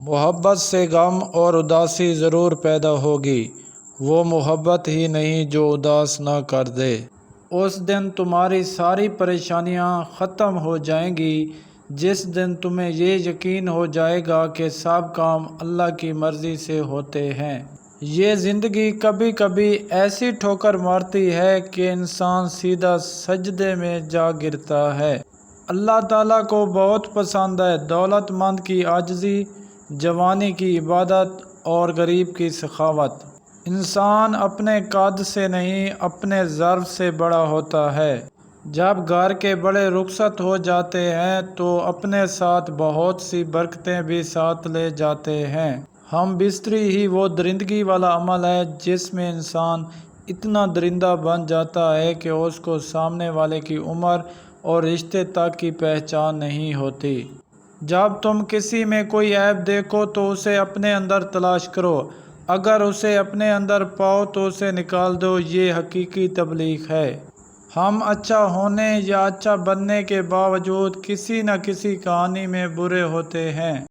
محبت سے غم اور اداسی ضرور پیدا ہوگی، وہ محبت ہی نہیں جو اداس نہ کر دے۔ اس دن تمہاری ساری پریشانیاں ختم ہو جائیں گی، جس دن تمہیں یہ یقین ہو جائے گا کہ سب کام اللہ کی مرضی سے ہوتے ہیں۔ یہ زندگی کبھی کبھی ایسی ٹھوکر مارتی ہے کہ انسان سیدھا سجدے میں جا گرتا ہے۔ اللہ تعالیٰ کو بہت پسند ہے دولت مند کی عاجزی، جوانی کی عبادت اور غریب کی سخاوت۔ انسان اپنے قد سے نہیں اپنے ظرف سے بڑا ہوتا ہے۔ جب گھر کے بڑے رخصت ہو جاتے ہیں تو اپنے ساتھ بہت سی برکتیں بھی ساتھ لے جاتے ہیں۔ ہم بستری ہی وہ درندگی والا عمل ہے جس میں انسان اتنا درندہ بن جاتا ہے کہ اس کو سامنے والے کی عمر اور رشتے تک کی پہچان نہیں ہوتی۔ جب تم کسی میں کوئی عیب دیکھو تو اسے اپنے اندر تلاش کرو، اگر اسے اپنے اندر پاؤ تو اسے نکال دو، یہ حقیقی تبلیغ ہے۔ ہم اچھا ہونے یا اچھا بننے کے باوجود کسی نہ کسی کہانی میں برے ہوتے ہیں۔